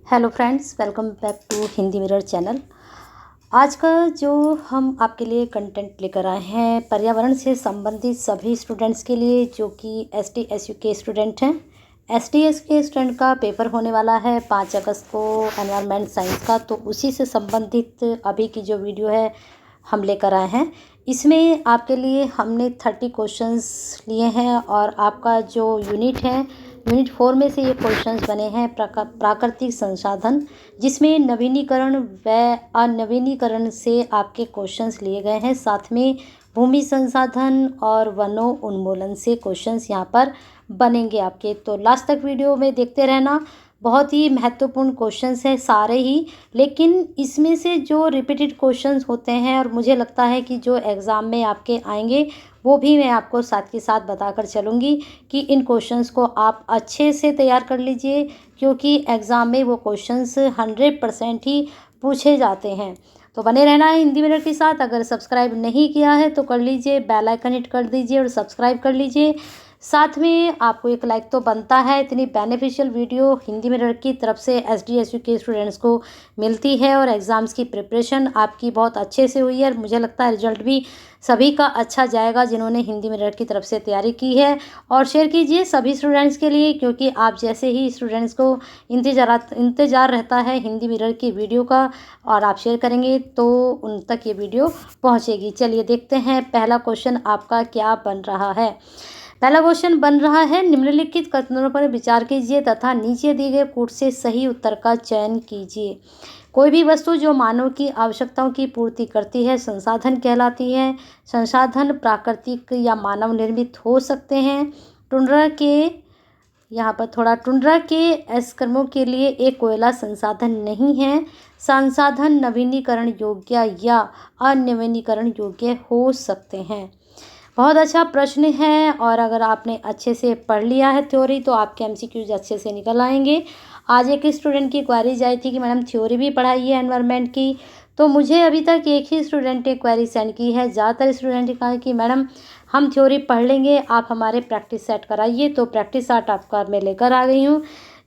Hello friends, welcome back to Hindi mirror channel. आज का जो हम आपके लिए कंटेंट लेकर आए हैं पर्यावरण से संबंधित सभी स्टूडेंट्स के लिए जो कि ST/SU के स्टूडेंट हैं। STS के स्टूडेंट का पेपर होने वाला है 5 अगस्त को एनवायरनमेंट साइंस का, तो उसी से संबंधित अभी की जो वीडियो है हम लेकर आए हैं। इसमें आपके लिए हमने 30 क्वेश्चंस लिए हैं और आपका जो यूनिट 4 में से ये क्वेश्चंस बने हैं प्राकृतिक संसाधन, जिसमें नवीनीकरण व अनवीनीकरण से आपके क्वेश्चंस लिए गए हैं। साथ में भूमि संसाधन और वनों उन्मूलन से क्वेश्चंस यहाँ पर बनेंगे आपके, तो लास्ट तक वीडियो में देखते रहना। बहुत ही महत्वपूर्ण क्वेश्चंस हैं सारे ही, लेकिन इसमें से जो रिपीटेड क्वेश्चंस होते हैं और मुझे लगता है कि जो एग्ज़ाम में आपके आएंगे वो भी मैं आपको साथ के साथ बताकर चलूँगी कि इन क्वेश्चंस को आप अच्छे से तैयार कर लीजिए, क्योंकि एग्ज़ाम में वो क्वेश्चंस 100% ही पूछे जाते हैं। तो बने रहना है हिंदी मिरर के साथ। अगर सब्सक्राइब नहीं किया है तो कर लीजिए, बेल आइकन हिट कर दीजिए और सब्सक्राइब कर लीजिए। साथ में आपको एक लाइक तो बनता है, इतनी बेनिफिशियल वीडियो हिंदी मिरर की तरफ से ST/SU के स्टूडेंट्स को मिलती है और एग्ज़ाम्स की प्रिपरेशन आपकी बहुत अच्छे से हुई है और मुझे लगता है रिजल्ट भी सभी का अच्छा जाएगा जिन्होंने हिंदी मिरर की तरफ से तैयारी की है। और शेयर कीजिए सभी स्टूडेंट्स के लिए, क्योंकि आप जैसे ही स्टूडेंट्स को इंतज़ार रहता है हिंदी मिरर की वीडियो का, और आप शेयर करेंगे तो उन तक ये वीडियो पहुंचेगी। चलिए देखते हैं पहला क्वेश्चन आपका क्या बन रहा है। पहला क्वेश्चन बन रहा है, निम्नलिखित कथनों पर विचार कीजिए तथा नीचे दिए गए कोट से सही उत्तर का चयन कीजिए। कोई भी वस्तु जो मानव की आवश्यकताओं की पूर्ति करती है संसाधन कहलाती है। संसाधन प्राकृतिक या मानव निर्मित हो सकते हैं। टुंड्रा के एस्किमो के लिए एक कोयला संसाधन नहीं है। संसाधन नवीनीकरण योग्य या अनवीनीकरण योग्य हो सकते हैं। बहुत अच्छा प्रश्न है, और अगर आपने अच्छे से पढ़ लिया है थ्योरी तो आपके MCQs अच्छे से निकल आएंगे। आज एक स्टूडेंट की क्वेरीज आई थी कि मैडम थ्योरी भी पढ़ाई है एनवायरनमेंट की, तो मुझे अभी तक एक ही स्टूडेंट ने क्वेरी सेंड की है। ज़्यादातर स्टूडेंट ने कहा कि मैडम हम थ्योरी पढ़ लेंगे, आप हमारे प्रैक्टिस सेट कराइए, तो प्रैक्टिस सेट आपका मैं लेकर आ गई हूँ।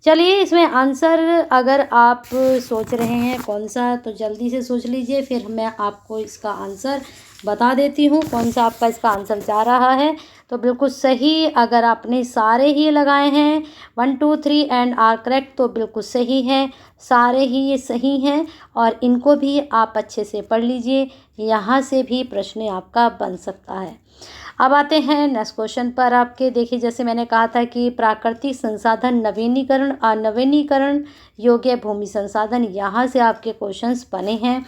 चलिए इसमें आंसर अगर आप सोच रहे हैं कौन सा, तो जल्दी से सोच लीजिए, फिर मैं आपको इसका आंसर बता देती हूँ कौन सा आपका इसका आंसर जा रहा है। तो बिल्कुल सही, अगर आपने सारे ही लगाए हैं 1 2 3 एंड आर करेक्ट, तो बिल्कुल सही है, सारे ही ये सही हैं और इनको भी आप अच्छे से पढ़ लीजिए, यहाँ से भी प्रश्न आपका बन सकता है। अब आते हैं नेक्स्ट क्वेश्चन पर आपके। देखिए जैसे मैंने कहा था कि प्राकृतिक संसाधन नवीनीकरण अनवीनीकरण योग्य भूमि संसाधन, यहाँ से आपके क्वेश्चंस बने हैं।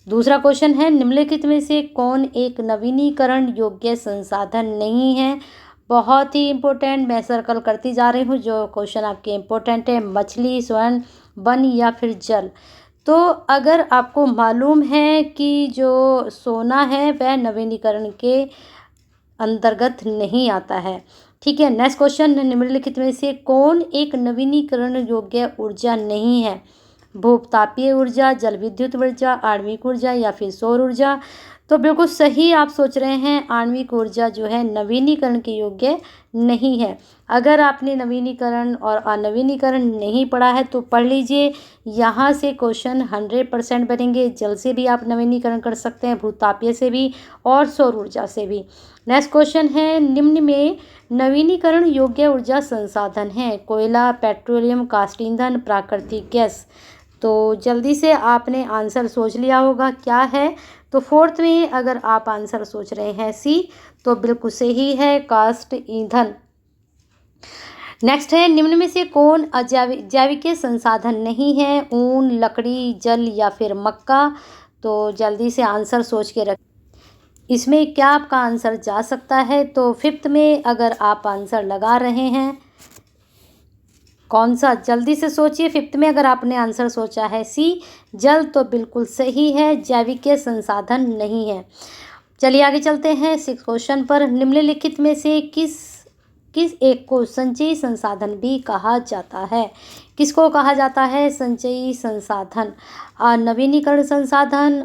दूसरा क्वेश्चन है, निम्नलिखित में से कौन एक नवीनीकरण योग्य संसाधन नहीं है। बहुत ही इम्पोर्टेंट, मैं सर्कल करती जा रही हूँ जो क्वेश्चन आपके इम्पोर्टेंट है। मछली, स्वर्ण, वन या फिर जल। तो अगर आपको मालूम है कि जो सोना है वह नवीनीकरण के अंतर्गत नहीं आता है, ठीक है। नेक्स्ट क्वेश्चन, निम्नलिखित में से कौन एक नवीनीकरण योग्य ऊर्जा नहीं है। भूतापीय ऊर्जा, जल विद्युत ऊर्जा, आणविक ऊर्जा या फिर सौर ऊर्जा। तो बिल्कुल सही आप सोच रहे हैं, आणविक ऊर्जा जो है नवीनीकरण के योग्य नहीं है। अगर आपने नवीनीकरण और अनवीनीकरण नहीं पढ़ा है तो पढ़ लीजिए, यहाँ से क्वेश्चन 100% बनेंगे। जल से भी आप नवीनीकरण कर सकते हैं, भूतापीय से भी और सौर ऊर्जा से भी। नेक्स्ट क्वेश्चन है, निम्न में नवीनीकरण योग्य ऊर्जा संसाधन है। कोयला, पेट्रोलियम, काष्ठ ईंधन, प्राकृतिक गैस। तो जल्दी से आपने आंसर सोच लिया होगा क्या है। तो फोर्थ में अगर आप आंसर सोच रहे हैं C, तो बिल्कुल सही है, काष्ठ ईंधन। नेक्स्ट है, निम्न में से कौन जैविक संसाधन नहीं है। ऊन, लकड़ी, जल या फिर मक्का। तो जल्दी से आंसर सोच के रख, इसमें क्या आपका आंसर जा सकता है। तो फिफ्थ में अगर आप आंसर लगा रहे हैं कौन सा, जल्दी से सोचिए। फिफ्थ में अगर आपने आंसर सोचा है C, जल, तो बिल्कुल सही है, जैविक संसाधन नहीं है। चलिए आगे चलते हैं 6 क्वेश्चन पर। निम्नलिखित में से किस एक को संचयी संसाधन भी कहा जाता है। किसको कहा जाता है संचयी संसाधन। नवीनीकरण संसाधन,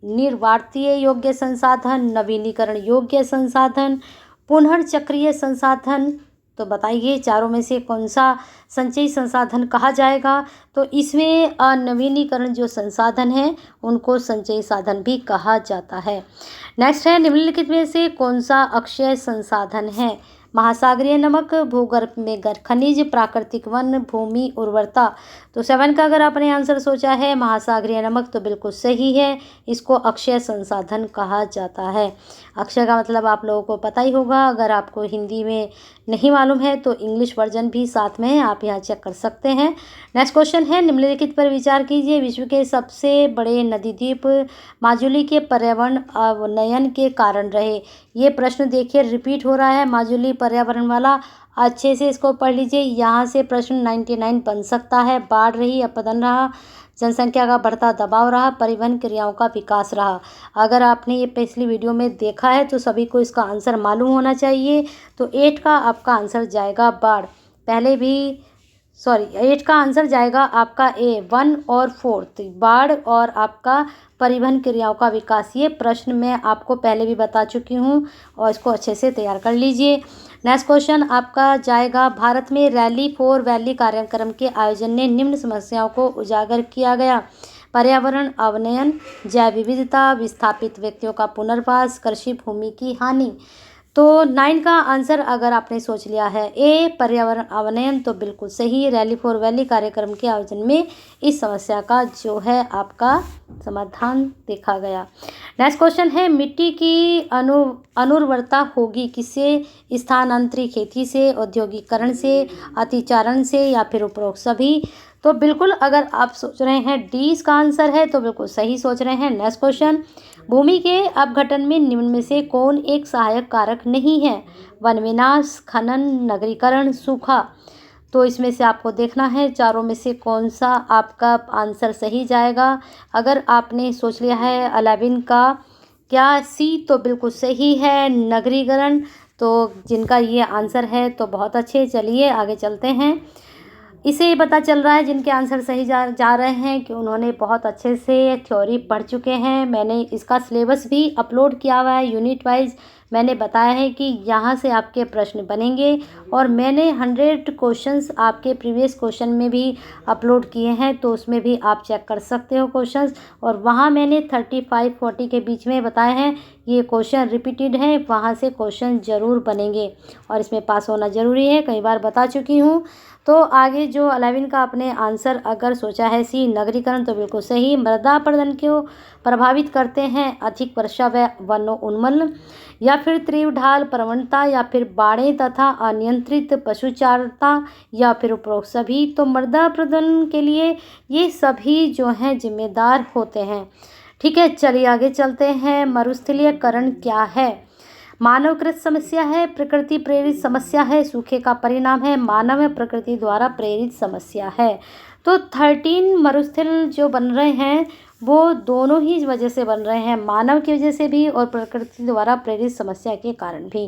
निर्वातीय योग्य संसाधन, नवीनीकरण योग्य संसाधन, पुनर्चक्रीय संसाधन, तो बताइए चारों में से कौन सा संचयी संसाधन कहा जाएगा। तो इसमें अनवीनीकरण जो संसाधन हैं उनको संचयी साधन भी कहा जाता है। नेक्स्ट है, निम्नलिखित में से कौन सा अक्षय संसाधन है। महासागरीय नमक, भूगर्भ में खनिज, प्राकृतिक वन, भूमि उर्वरता। तो 7 का अगर आपने आंसर सोचा है महासागरीय नमक तो बिल्कुल सही है, इसको अक्षय संसाधन कहा जाता है। अक्षय का मतलब आप लोगों को पता ही होगा, अगर आपको हिंदी में नहीं मालूम है तो इंग्लिश वर्जन भी साथ में है, आप यहाँ चेक कर सकते हैं। नेक्स्ट क्वेश्चन है, निम्नलिखित पर विचार कीजिए। विश्व के सबसे बड़े नदी द्वीप माजुली के पर्यावरण अवनयन के कारण रहे। ये प्रश्न देखिए रिपीट हो रहा है, माजुली पर्यावरण वाला, अच्छे से इसको पढ़ लीजिए। यहाँ से प्रश्न 99 बन सकता है। बाढ़ रही, अपदन रहा, जनसंख्या का बढ़ता दबाव रहा, परिवहन क्रियाओं का विकास रहा। अगर आपने ये पिछली वीडियो में देखा है तो सभी को इसका आंसर मालूम होना चाहिए। तो 8 का आपका आंसर जाएगा बाढ़। पहले भी 8 का आंसर जाएगा आपका ए 1 और 4, बाढ़ और आपका परिवहन क्रियाओं का विकास। ये प्रश्न मैं आपको पहले भी बता चुकी हूँ और इसको अच्छे से तैयार कर लीजिए। नेक्स्ट क्वेश्चन आपका जाएगा, भारत में रैली फॉर वैली कार्यक्रम के आयोजन ने निम्न समस्याओं को उजागर किया गया। पर्यावरण अवनयन, जैव विविधता, विस्थापित व्यक्तियों का पुनर्वास, कृषि भूमि की हानि। तो 9 का आंसर अगर आपने सोच लिया है ए पर्यावरण अवनयन तो बिल्कुल सही। रैली फॉर वैली कार्यक्रम के आयोजन में इस समस्या का जो है आपका समाधान देखा गया। नेक्स्ट क्वेश्चन है, मिट्टी की अनुर्वरता होगी किससे। स्थानांतरी खेती से, औद्योगिकरण से, अतिचारण से या फिर उपरोक्त सभी। तो बिल्कुल अगर आप सोच रहे हैं डी इसका आंसर है तो बिल्कुल सही सोच रहे हैं। नेक्स्ट क्वेश्चन, भूमि के अपघटन में निम्न में से कौन एक सहायक कारक नहीं है। वन विनाश, खनन, नगरीकरण, सूखा। तो इसमें से आपको देखना है चारों में से कौन सा आपका आंसर सही जाएगा। अगर आपने सोच लिया है 11 का क्या सी तो बिल्कुल सही है, नगरीकरण। तो जिनका ये आंसर है तो बहुत अच्छे, चलिए आगे चलते हैं। इसे ये पता चल रहा है जिनके आंसर सही जा रहे हैं कि उन्होंने बहुत अच्छे से थ्योरी पढ़ चुके हैं। मैंने इसका सिलेबस भी अपलोड किया हुआ है यूनिट वाइज। मैंने बताया है कि यहाँ से आपके प्रश्न बनेंगे और मैंने 100 क्वेश्चंस आपके प्रीवियस क्वेश्चन में भी अपलोड किए हैं, तो उसमें भी आप चेक कर सकते हो क्वेश्चंस। और वहाँ मैंने 35-40 के बीच में बताए हैं ये क्वेश्चन रिपीटेड हैं, वहाँ से क्वेश्चन ज़रूर बनेंगे और इसमें पास होना ज़रूरी है, कई बार बता चुकी हूँ। तो आगे जो 11 का आपने आंसर अगर सोचा है सी नगरीकरण तो बिल्कुल सही। मृदा प्रदूषण को प्रभावित करते हैं अधिक वर्षा व वनोन्मूलन, या फिर तीव्र ढाल प्रवणता, या फिर बाढ़ें तथा अनियंत्रित पशुचारता, या फिर उपरोक्त सभी। तो मृदा प्रदूषण के लिए ये सभी जो हैं जिम्मेदार होते हैं। ठीक है, चलिए आगे चलते हैं। मरुस्थलीकरण क्या है। मानवकृत समस्या है, प्रकृति प्रेरित समस्या है, सूखे का परिणाम है, मानव प्रकृति द्वारा प्रेरित समस्या है। तो 13 मरुस्थल जो बन रहे हैं वो दोनों ही वजह से बन रहे हैं, मानव की वजह से भी और प्रकृति द्वारा प्रेरित समस्या के कारण भी।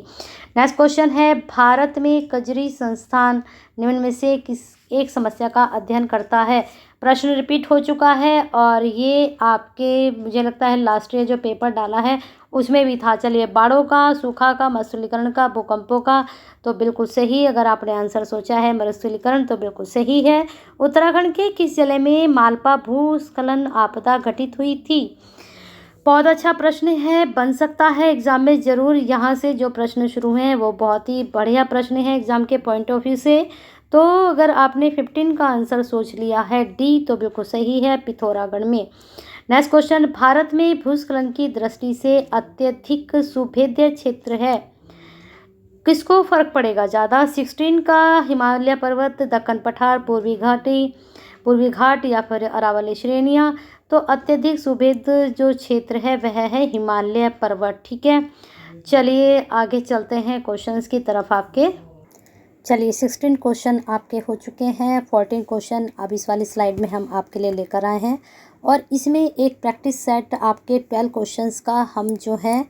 नेक्स्ट क्वेश्चन है, भारत में कजरी संस्थान निम्न में से किस एक समस्या का अध्ययन करता है। प्रश्न रिपीट हो चुका है और ये आपके मुझे लगता है लास्ट ईयर जो पेपर डाला है उसमें भी था। चलिए, बाढ़ों का, सूखा का, मरुस्थलीकरण का, भूकंपों का। तो बिल्कुल सही अगर आपने आंसर सोचा है मरुस्थलीकरण तो बिल्कुल सही है। उत्तराखंड के किस जिले में मालपा भूस्खलन आपदा घटित हुई थी। बहुत अच्छा प्रश्न है, बन सकता है एग्जाम में ज़रूर। यहाँ से जो प्रश्न शुरू हैं वो बहुत ही बढ़िया प्रश्न है एग्जाम के पॉइंट ऑफ व्यू से। तो अगर आपने 15 का आंसर सोच लिया है डी तो बिल्कुल सही है, पिथौरागढ़ में। नेक्स्ट क्वेश्चन, भारत में भूस्खलन की दृष्टि से अत्यधिक सुभेद्य क्षेत्र है, किसको फर्क पड़ेगा ज़्यादा। 16 का हिमालय पर्वत, दक्कन पठार, पूर्वी घाट या फिर अरावली श्रेणियाँ। तो अत्यधिक सुभेद जो क्षेत्र है वह है हिमालय पर्वत। ठीक है, चलिए आगे चलते हैं क्वेश्चंस की तरफ आपके। चलिए 16 क्वेश्चन आपके हो चुके हैं। 14 क्वेश्चन अब इस वाली स्लाइड में हम आपके लिए लेकर आए हैं और इसमें एक प्रैक्टिस सेट आपके 12 क्वेश्चंस का हम जो है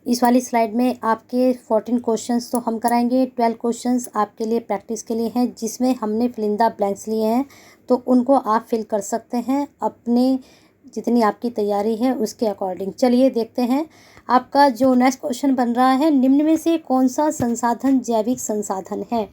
इस वाली स्लाइड में आपके 14 क्वेश्चंस तो हम कराएंगे, 12 क्वेश्चंस आपके लिए प्रैक्टिस के लिए हैं जिसमें हमने फिल इन द ब्लैंक्स लिए हैं, तो उनको आप फिल कर सकते हैं अपने जितनी आपकी तैयारी है उसके अकॉर्डिंग। चलिए देखते हैं आपका जो नेक्स्ट क्वेश्चन बन रहा है, निम्न में से कौन सा संसाधन जैविक संसाधन है?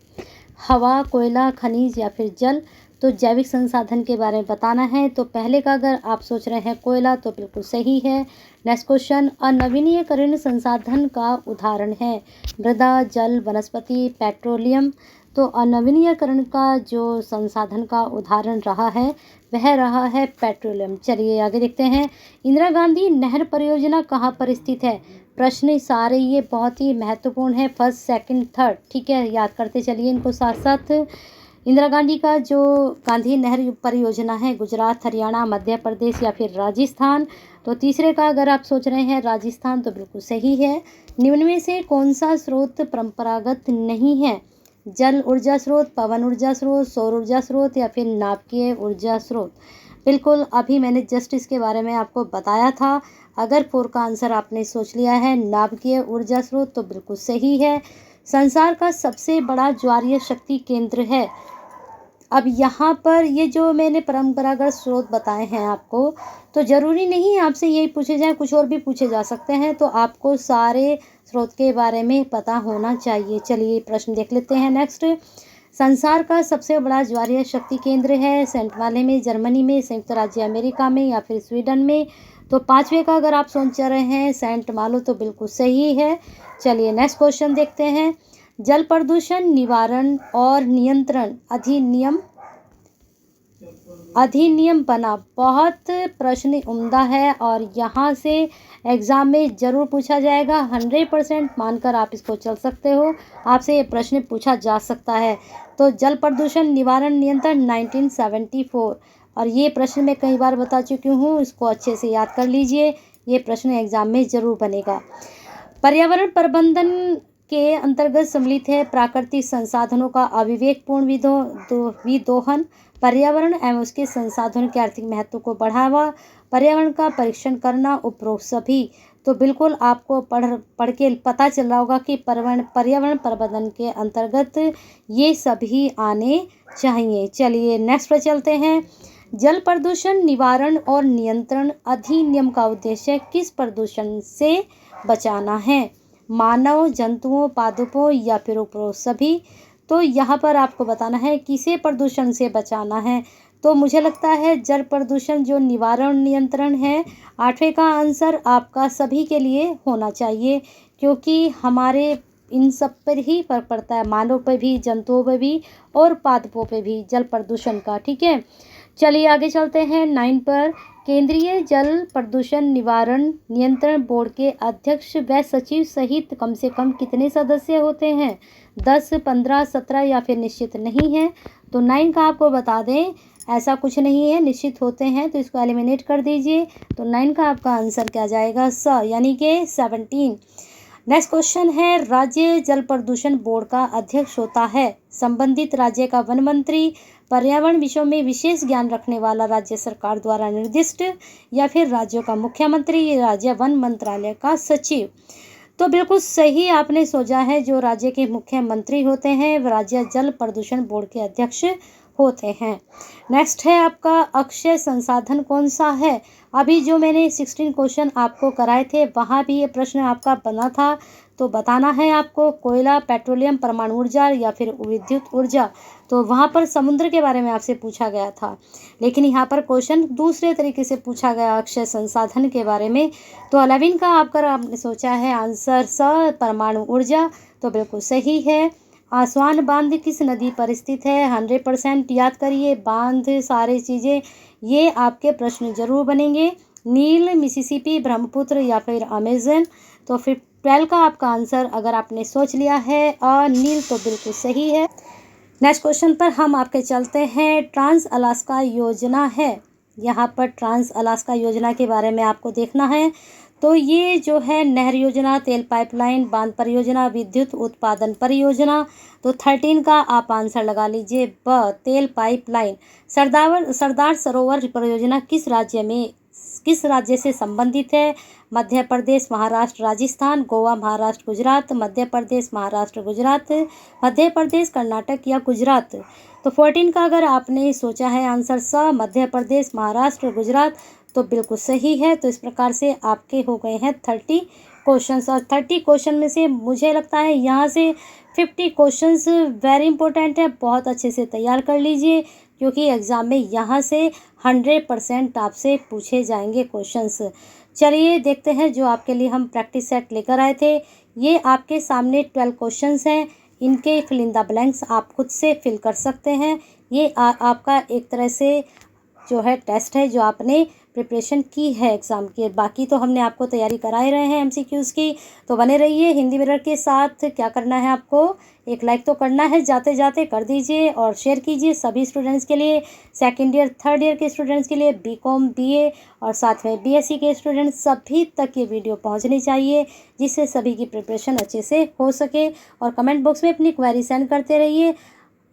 हवा, कोयला, खनिज या फिर जल। तो जैविक संसाधन के बारे में बताना है। तो पहले का अगर आप सोच रहे हैं कोयला तो बिल्कुल सही है। नेक्स्ट क्वेश्चन, अनवीनीकरणीय संसाधन का उदाहरण है? मृदा, जल, वनस्पति, पेट्रोलियम। तो अनवीनीकरण का जो संसाधन का उदाहरण रहा है वह रहा है पेट्रोलियम। चलिए आगे देखते हैं। इंदिरा गांधी नहर परियोजना कहाँ पर स्थित है? प्रश्न सारे ये बहुत ही महत्वपूर्ण है, फर्स्ट, सेकंड, थर्ड, ठीक है, याद करते चलिए इनको साथ साथ। इंदिरा गांधी का जो गांधी नहर परियोजना है, गुजरात, हरियाणा, मध्य प्रदेश या फिर राजस्थान। तो तीसरे का अगर आप सोच रहे हैं राजस्थान तो बिल्कुल सही है। निम्न में से कौन सा स्रोत परंपरागत नहीं है? जल ऊर्जा स्रोत, पवन ऊर्जा स्रोत, सौर ऊर्जा स्रोत या फिर नाभिकीय ऊर्जा स्रोत। बिल्कुल अभी मैंने जस्ट इसके बारे में आपको बताया था। अगर 4 का आंसर आपने सोच लिया है नाभिकीय ऊर्जा स्रोत तो बिल्कुल सही है। संसार का सबसे बड़ा ज्वारीय शक्ति केंद्र है। अब यहाँ पर ये जो मैंने परंपरागत स्रोत बताए हैं आपको, तो ज़रूरी नहीं आपसे यही पूछे जाए, कुछ और भी पूछे जा सकते हैं। तो आपको सारे स्रोत के बारे में पता होना चाहिए। चलिए प्रश्न देख लेते हैं नेक्स्ट। संसार का सबसे बड़ा ज्वारीय शक्ति केंद्र है? सेंट माले में, जर्मनी में, संयुक्त राज्य अमेरिका में या फिर स्वीडन में। तो पांचवे का अगर आप सोच रहे हैं सेंट मालो तो बिल्कुल सही है। चलिए नेक्स्ट क्वेश्चन देखते हैं। जल प्रदूषण निवारण और नियंत्रण अधिनियम बना। बहुत प्रश्न उम्दा है और यहाँ से एग्ज़ाम में ज़रूर पूछा जाएगा। 100% मानकर आप इसको चल सकते हो, आपसे ये प्रश्न पूछा जा सकता है। तो जल प्रदूषण निवारण नियंत्रण 1974, और ये प्रश्न मैं कई बार बता चुकी हूँ, इसको अच्छे से याद कर लीजिए, ये प्रश्न एग्ज़ाम में ज़रूर बनेगा। पर्यावरण प्रबंधन के अंतर्गत सम्मिलित है प्राकृतिक संसाधनों का अविवेकपूर्ण विदोहन, पर्यावरण एवं उसके संसाधनों के आर्थिक महत्व को बढ़ावा, पर्यावरण का परीक्षण करना, उपरोक्त सभी। तो बिल्कुल आपको पढ़ के पता चल रहा होगा कि पर्यावरण प्रबंधन के अंतर्गत ये सभी आने चाहिए। चलिए नेक्स्ट पर चलते हैं। जल प्रदूषण निवारण और नियंत्रण अधिनियम का उद्देश्य किस प्रदूषण से बचाना है? मानव, जंतुओं, पादपों या फिर उपरोक्त सभी। तो यहाँ पर आपको बताना है किसे प्रदूषण से बचाना है। तो मुझे लगता है जल प्रदूषण जो निवारण नियंत्रण है, 8वें का आंसर आपका सभी के लिए होना चाहिए, क्योंकि हमारे इन सब पर ही फर्क पड़ता है, मानव पर भी, जंतुओं पर भी और पादपों पर भी जल प्रदूषण का, ठीक है। चलिए आगे चलते हैं 9 पर। केंद्रीय जल प्रदूषण निवारण नियंत्रण बोर्ड के अध्यक्ष व सचिव सहित कम से कम कितने सदस्य होते हैं? 10, 15, 17 या फिर निश्चित नहीं है। तो 9 का आपको बता दें ऐसा कुछ नहीं है, निश्चित होते हैं, तो इसको एलिमिनेट कर दीजिए। तो 9 का आपका आंसर क्या जाएगा? स, यानी कि 17। नेक्स्ट क्वेश्चन है, राज्य जल प्रदूषण बोर्ड का अध्यक्ष होता है संबंधित राज्य का वन मंत्री, पर्यावरण विषयों में विशेष ज्ञान रखने वाला राज्य सरकार द्वारा निर्दिष्ट या फिर राज्यों का मुख्यमंत्री, राज्य वन मंत्रालय का सचिव। तो बिल्कुल सही आपने सोचा है, जो राज्य के मुख्यमंत्री होते हैं वह राज्य जल प्रदूषण बोर्ड के अध्यक्ष होते हैं। नेक्स्ट है आपका अक्षय संसाधन कौन सा है? अभी जो मैंने 16 क्वेश्चन आपको कराए थे वहाँ भी ये प्रश्न आपका बना था, तो बताना है आपको कोयला, पेट्रोलियम, परमाणु ऊर्जा या फिर विद्युत ऊर्जा। तो वहाँ पर समुद्र के बारे में आपसे पूछा गया था, लेकिन यहाँ पर क्वेश्चन दूसरे तरीके से पूछा गया अक्षय संसाधन के बारे में। तो 11 का आपने सोचा है आंसर स, परमाणु ऊर्जा, तो बिल्कुल सही है। आसवान बांध किस नदी पर स्थित है? 100% याद करिए, बांध सारे चीज़ें ये आपके प्रश्न जरूर बनेंगे। नील, मिसिसिपी, ब्रह्मपुत्र या फिर अमेजन। तो फिर 12 का आपका आंसर अगर आपने सोच लिया है नील, तो बिल्कुल सही है। नेक्स्ट क्वेश्चन पर हम आपके चलते हैं। ट्रांस अलास्का योजना है, यहाँ पर ट्रांस अलास्का योजना के बारे में आपको देखना है। तो ये जो है नहर योजना, तेल पाइपलाइन, बांध परियोजना, विद्युत उत्पादन परियोजना। तो 13 का आप आंसर लगा लीजिए ब, तेल पाइपलाइन। सरदार सरोवर परियोजना किस राज्य से संबंधित है? मध्य प्रदेश, महाराष्ट्र, राजस्थान, गोवा, महाराष्ट्र, गुजरात, मध्य प्रदेश, महाराष्ट्र, गुजरात, मध्य प्रदेश, कर्नाटक या गुजरात। तो 14 का अगर आपने सोचा है आंसर स, मध्य प्रदेश, महाराष्ट्र, गुजरात, तो बिल्कुल सही है। तो इस प्रकार से आपके हो गए हैं 30 क्वेश्चंस, और 30 क्वेश्चन में से मुझे लगता है यहाँ से 50 क्वेश्चंस वेरी इंपॉर्टेंट है। बहुत अच्छे से तैयार कर लीजिए, क्योंकि एग्ज़ाम में यहाँ से 100% आपसे पूछे जाएंगे क्वेश्चंस। चलिए देखते हैं जो आपके लिए हम प्रैक्टिस सेट लेकर आए थे। ये आपके सामने 12 क्वेश्चंस हैं। इनके फिल इन द ब्लैंक्स आप खुद से फिल कर सकते हैं। ये आपका एक तरह से जो है टेस्ट है, जो आपने प्रिपरेशन की है एग्ज़ाम की। बाकी तो हमने आपको तैयारी कराए रहे हैं एमसीक्यूज़ की। तो बने रहिए हिंदी मिरर के साथ। क्या करना है आपको, एक लाइक तो करना है, जाते जाते कर दीजिए, और शेयर कीजिए सभी स्टूडेंट्स के लिए, सेकंड ईयर थर्ड ईयर के स्टूडेंट्स के लिए, बीकॉम बीए और साथ में बीएससी के स्टूडेंट्स, सभी तक ये वीडियो पहुंचनी चाहिए, जिससे सभी की प्रिपरेशन अच्छे से हो सके। और कमेंट बॉक्स में अपनी क्वेरी सेंड करते रहिए,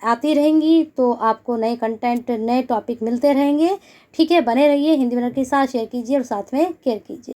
आती रहेंगी तो आपको नए कंटेंट, नए टॉपिक मिलते रहेंगे। ठीक है, बने रहिए हिंदी मिरर के साथ, शेयर कीजिए और साथ में केयर कीजिए।